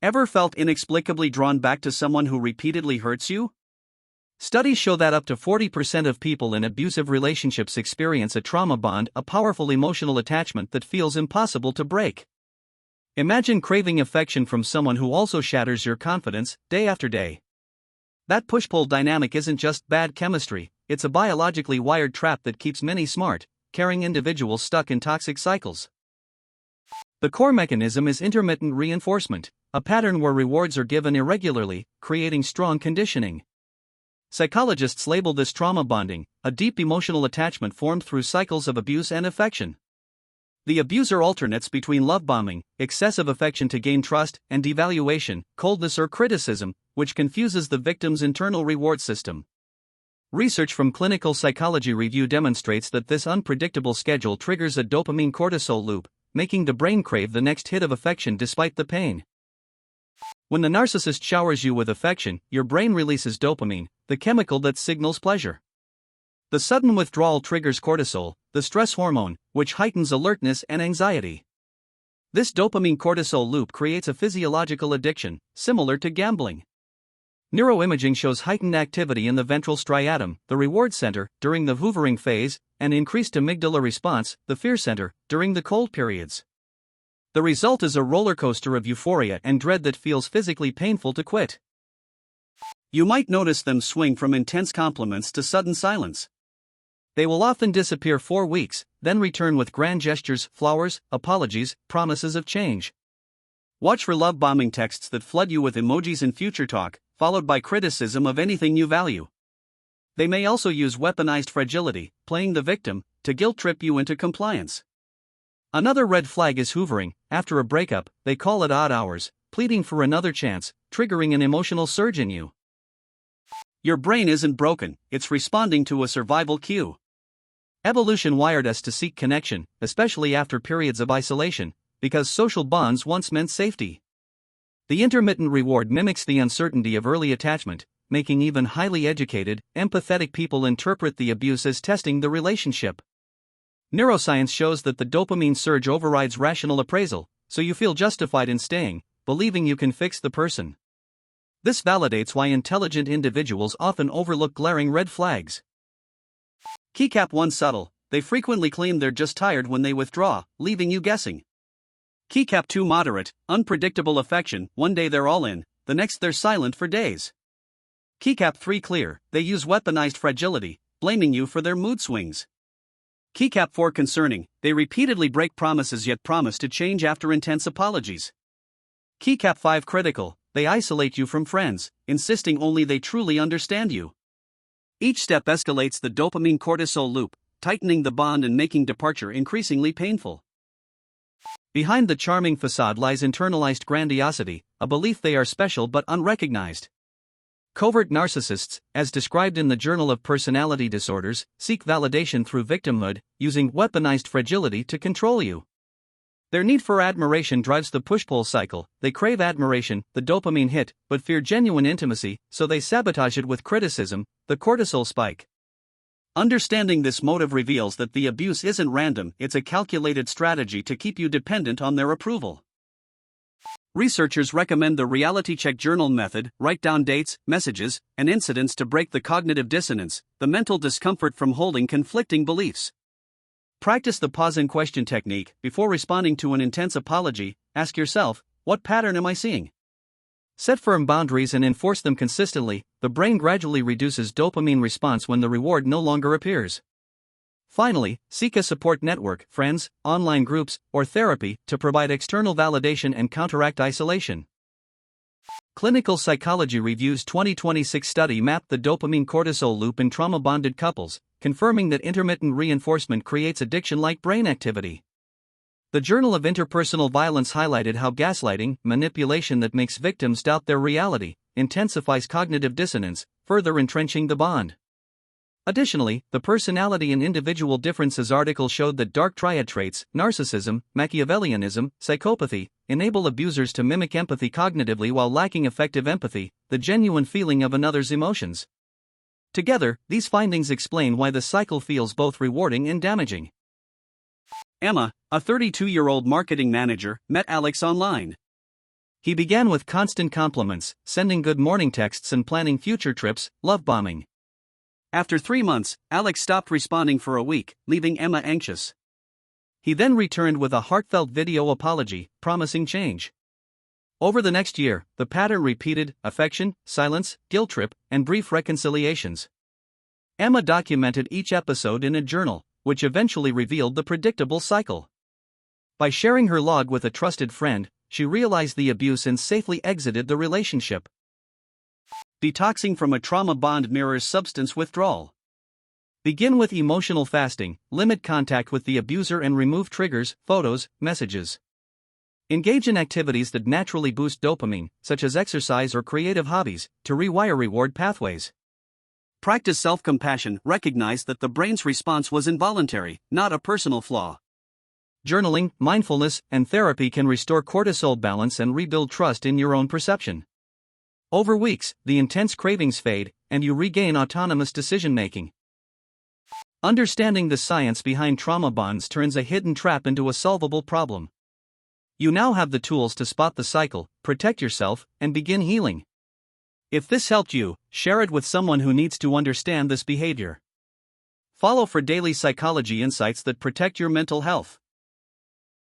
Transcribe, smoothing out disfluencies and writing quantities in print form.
Ever felt inexplicably drawn back to someone who repeatedly hurts you? Studies show that up to 40% of people in abusive relationships experience a trauma bond, a powerful emotional attachment that feels impossible to break. Imagine craving affection from someone who also shatters your confidence, day after day. That push-pull dynamic isn't just bad chemistry, it's a biologically wired trap that keeps many smart, caring individuals stuck in toxic cycles. The core mechanism is intermittent reinforcement, a pattern where rewards are given irregularly, creating strong conditioning. Psychologists label this trauma bonding, a deep emotional attachment formed through cycles of abuse and affection. The abuser alternates between love bombing, excessive affection to gain trust, and devaluation, coldness or criticism, which confuses the victim's internal reward system. Research from Clinical Psychology Review demonstrates that this unpredictable schedule triggers a dopamine cortisol loop, making the brain crave the next hit of affection despite the pain. When the narcissist showers you with affection, your brain releases dopamine, the chemical that signals pleasure. The sudden withdrawal triggers cortisol, the stress hormone, which heightens alertness and anxiety. This dopamine-cortisol loop creates a physiological addiction, similar to gambling. Neuroimaging shows heightened activity in the ventral striatum, the reward center, during the hoovering phase, and increased amygdala response, the fear center, during the cold periods. The result is a roller coaster of euphoria and dread that feels physically painful to quit. You might notice them swing from intense compliments to sudden silence. They will often disappear for weeks, then return with grand gestures, flowers, apologies, promises of change. Watch for love bombing texts that flood you with emojis and future talk, followed by criticism of anything you value. They may also use weaponized fragility, playing the victim, to guilt trip you into compliance. Another red flag is hoovering. After a breakup, they call at odd hours, pleading for another chance, triggering an emotional surge in you. Your brain isn't broken, it's responding to a survival cue. Evolution wired us to seek connection, especially after periods of isolation, because social bonds once meant safety. The intermittent reward mimics the uncertainty of early attachment, making even highly educated, empathetic people interpret the abuse as testing the relationship. Neuroscience shows that the dopamine surge overrides rational appraisal, so you feel justified in staying, believing you can fix the person. This validates why intelligent individuals often overlook glaring red flags. Keycap 1 subtle, they frequently claim they're just tired when they withdraw, leaving you guessing. Keycap 2 moderate, unpredictable affection, one day they're all in, the next they're silent for days. Keycap 3 clear, they use weaponized fragility, blaming you for their mood swings. Keycap 4 concerning, they repeatedly break promises yet promise to change after intense apologies. Keycap 5 critical, they isolate you from friends, insisting only they truly understand you. Each step escalates the dopamine cortisol loop, tightening the bond and making departure increasingly painful. Behind the charming facade lies internalized grandiosity, a belief they are special but unrecognized. Covert narcissists, as described in the Journal of Personality Disorders, seek validation through victimhood, using weaponized fragility to control you. Their need for admiration drives the push-pull cycle. They crave admiration, the dopamine hit, but fear genuine intimacy, so they sabotage it with criticism, the cortisol spike. Understanding this motive reveals that the abuse isn't random, it's a calculated strategy to keep you dependent on their approval. Researchers recommend the reality check journal method. Write down dates, messages, and incidents to break the cognitive dissonance, the mental discomfort from holding conflicting beliefs. Practice the pause and question technique. Before responding to an intense apology, ask yourself, what pattern am I seeing? Set firm boundaries and enforce them consistently. The brain gradually reduces dopamine response when the reward no longer appears. Finally, seek a support network, friends, online groups, or therapy to provide external validation and counteract isolation. Clinical Psychology Review's 2026 study mapped the dopamine-cortisol loop in trauma-bonded couples, confirming that intermittent reinforcement creates addiction-like brain activity. The Journal of Interpersonal Violence highlighted how gaslighting, manipulation that makes victims doubt their reality, intensifies cognitive dissonance, further entrenching the bond. Additionally, the Personality and Individual Differences article showed that dark triad traits, narcissism, Machiavellianism, psychopathy, enable abusers to mimic empathy cognitively while lacking effective empathy, the genuine feeling of another's emotions. Together, these findings explain why the cycle feels both rewarding and damaging. Emma, a 32-year-old marketing manager, met Alex online. He began with constant compliments, sending good morning texts and planning future trips, love bombing. After 3 months, Alex stopped responding for a week, leaving Emma anxious. He then returned with a heartfelt video apology, promising change. Over the next year, the pattern repeated: affection, silence, guilt trip, and brief reconciliations. Emma documented each episode in a journal, which eventually revealed the predictable cycle. By sharing her log with a trusted friend, she realized the abuse and safely exited the relationship. Detoxing from a trauma bond mirrors substance withdrawal. Begin with emotional fasting, limit contact with the abuser and remove triggers, photos, messages. Engage in activities that naturally boost dopamine, such as exercise or creative hobbies, to rewire reward pathways. Practice self-compassion. Recognize that the brain's response was involuntary, not a personal flaw. Journaling, mindfulness, and therapy can restore cortisol balance and rebuild trust in your own perception. Over weeks, the intense cravings fade, and you regain autonomous decision-making. Understanding the science behind trauma bonds turns a hidden trap into a solvable problem. You now have the tools to spot the cycle, protect yourself, and begin healing. If this helped you, share it with someone who needs to understand this behavior. Follow for daily psychology insights that protect your mental health.